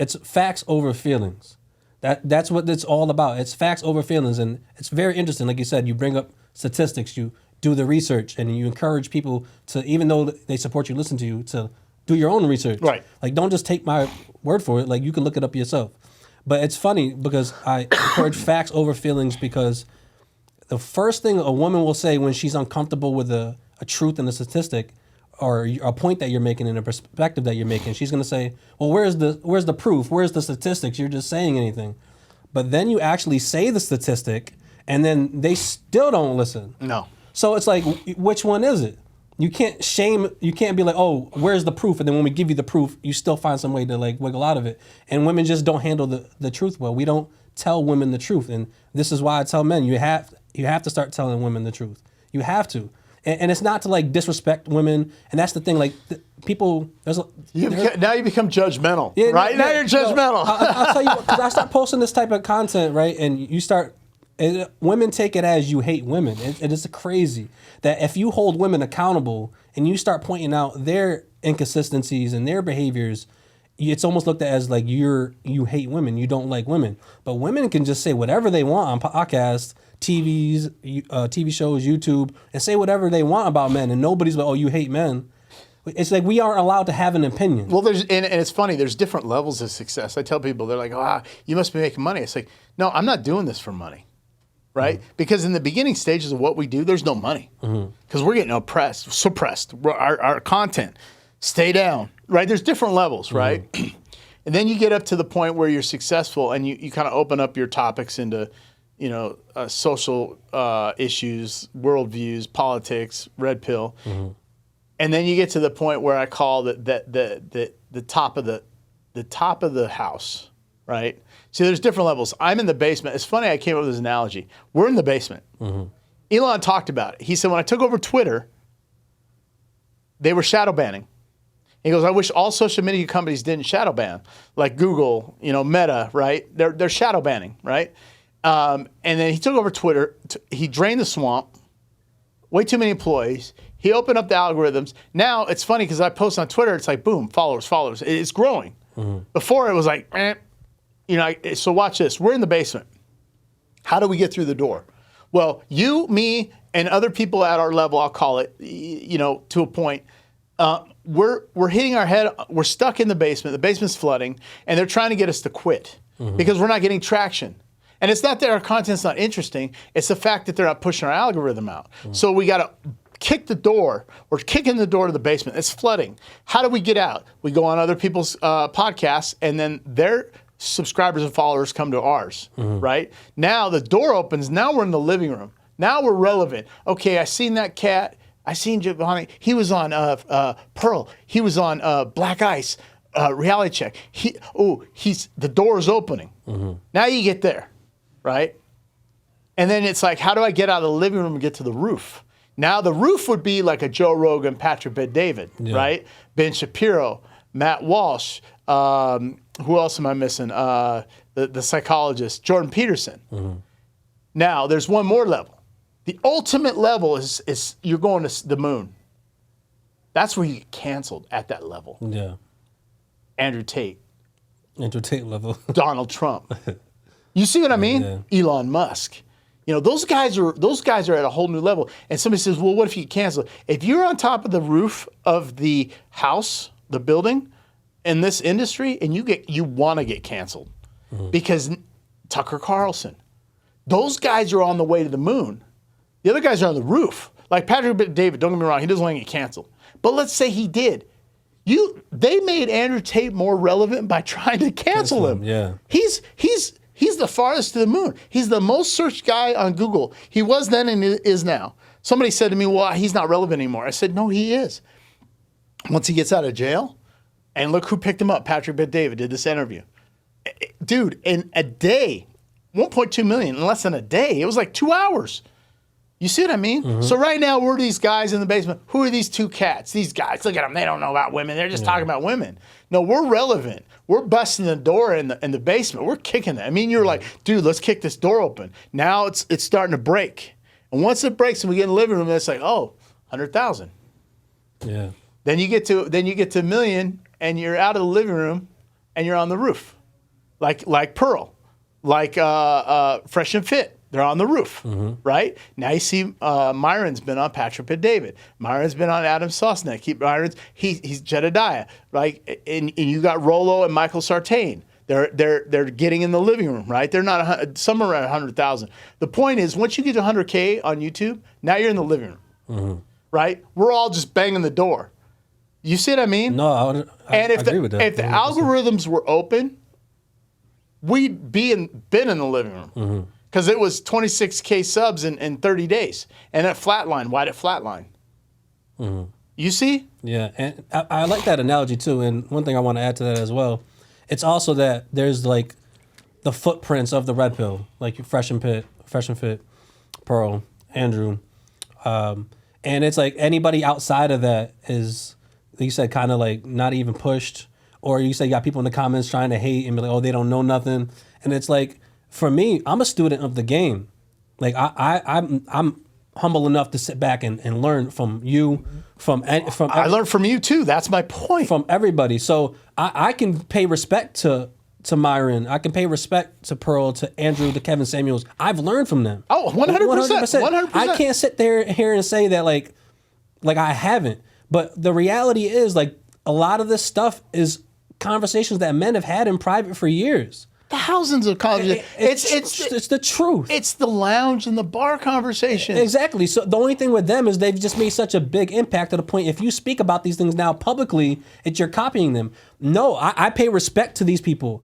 It's facts over feelings. That's what it's all about. It's facts over feelings, and it's very interesting. Like you said, you bring up statistics, you do the research, and you encourage people to, even though they support you, listen to you, to do your own research. Right. Like, don't just take my word for it. Like, you can look it up yourself. But it's funny because I encourage facts over feelings, because the first thing a woman will say when she's uncomfortable with a truth and a statistic, or a point that you're making and a perspective that you're making, she's going to say, well, where's the proof? Where's the statistics? You're just saying anything. But then you actually say the statistic, and then they still don't listen. No. So it's like, which one is it? You can't be like, oh, where's the proof? And then when we give you the proof, you still find some way to like wiggle out of it. And women just don't handle the truth well. We don't tell women the truth. And this is why I tell men, you have to start telling women the truth. You have to. And it's not to like disrespect women. And that's the thing, like people, now you become judgmental, yeah, right? Yeah, now you're judgmental. I'll tell you, because I start posting this type of content, right? And you start, women take it as you hate women. And it's crazy that if you hold women accountable and you start pointing out their inconsistencies and their behaviors, it's almost looked at as like you hate women, you don't like women. But women can just say whatever they want on podcasts, TV shows, YouTube, and say whatever they want about men, and nobody's like, oh, you hate men. It's like we aren't allowed to have an opinion. Well, and it's funny, there's different levels of success. I tell people, they're like, you must be making money. It's like, no, I'm not doing this for money, right? Mm-hmm. Because in the beginning stages of what we do, there's no money. Because we're getting suppressed. Our content, stay down, right? There's different levels, right? And then you get up to the point where you're successful, and you kind of open up your topics into social issues, worldviews, politics, red pill, and then you get to the point where I call the top of the house, right? See, there's different levels. I'm in the basement. It's funny, I came up with this analogy. We're in the basement. Elon talked about it. He said, when I took over Twitter, they were shadow banning. He goes, I wish all social media companies didn't shadow ban, like Google, Meta, right? They're shadow banning, right? And then he took over Twitter. He drained the swamp. Way too many employees. He opened up the algorithms. Now it's funny because I post on Twitter. It's like boom, followers. It's growing. Before it was like, So watch this. We're in the basement. How do we get through the door? Well, you, me, and other people at our level, I'll call it, to a point. We're hitting our head. We're stuck in the basement. The basement's flooding, and they're trying to get us to quit because we're not getting traction. And it's not that our content's not interesting. It's the fact that they're not pushing our algorithm out. So we got to kick the door. We're kicking the door to the basement. It's flooding. How do we get out? We go on other people's podcasts, and then their subscribers and followers come to ours, right? Now the door opens. Now we're in the living room. Now we're relevant. Okay, I seen that cat. I seen Giovanni. He was on Pearl. He was on BlackIceRealityCheck. The door is opening. Now you get there. Right? And then it's like, how do I get out of the living room and get to the roof? Now the roof would be like a Joe Rogan, Patrick Bet-David, right? Ben Shapiro, Matt Walsh. Who else am I missing? The psychologist, Jordan Peterson. Now there's one more level. The ultimate level is you're going to the moon. That's where you get canceled at that level. Yeah. Andrew Tate level. Donald Trump. You see what I mean? Yeah. Elon Musk. Those guys are at a whole new level. And somebody says, well, what if you get canceled? If you're on top of the roof of the house, the building, in this industry, and you want to get canceled. Because Tucker Carlson, those guys are on the way to the moon. The other guys are on the roof. Like Patrick Bet-David, don't get me wrong, he doesn't want to get canceled. But let's say he did. They made Andrew Tate more relevant by trying to cancel him. Yeah. He's the farthest to the moon. He's the most searched guy on Google. He was then and is now. Somebody said to me, well, he's not relevant anymore. I said, no, he is. Once he gets out of jail, and look who picked him up. Patrick Bet-David did this interview. Dude, in a day, 1.2 million in less than a day. It was like 2 hours. You see what I mean? So right now, we're these guys in the basement. Who are these two cats? These guys, look at them. They don't know about women. They're just talking about women. No, we're relevant. We're busting the door in the basement. We're kicking it. I mean, you're like, dude, let's kick this door open. Now it's starting to break. And once it breaks and we get in the living room, it's like, 100,000. Yeah. Then you get to a million and you're out of the living room and you're on the roof, like Pearl, like Fresh and Fit. They're on the roof, right? Now you see Myron's been on Patrick and David. Myron's been on Adam Sosnick. He's Jedediah, right? And you got Rolo and Michael Sartain. They're getting in the living room, right? They're not somewhere around 100,000. The point is, once you get to 100K on YouTube, now you're in the living room, right? We're all just banging the door. You see what I mean? No, I agree with that. If the algorithms were open, we'd been in the living room. Because it was 26K subs in 30 days. And it flatlined. Why'd it flatline? You see? Yeah, and I like that analogy too. And one thing I want to add to that as well, it's also that there's like the footprints of the red pill, like Fresh and Fit, Pearl, Andrew. And it's like anybody outside of that is, like you said, kind of like not even pushed. Or you say you got people in the comments trying to hate and be like, oh, they don't know nothing. And it's like, for me, I'm a student of the game. Like I'm humble enough to sit back and learn from you, I learned from you too. That's my point. From everybody. So I can pay respect to Myron. I can pay respect to Pearl, to Andrew, to Kevin Samuels. I've learned from them. Oh, 100%. 100%. I can't sit here and say that like I haven't. But the reality is, like, a lot of this stuff is conversations that men have had in private for years. Thousands of conversations. It's the truth. It's the lounge and the bar conversation. Exactly. So the only thing with them is they've just made such a big impact to the point, if you speak about these things now publicly, you're copying them. No, I pay respect to these people.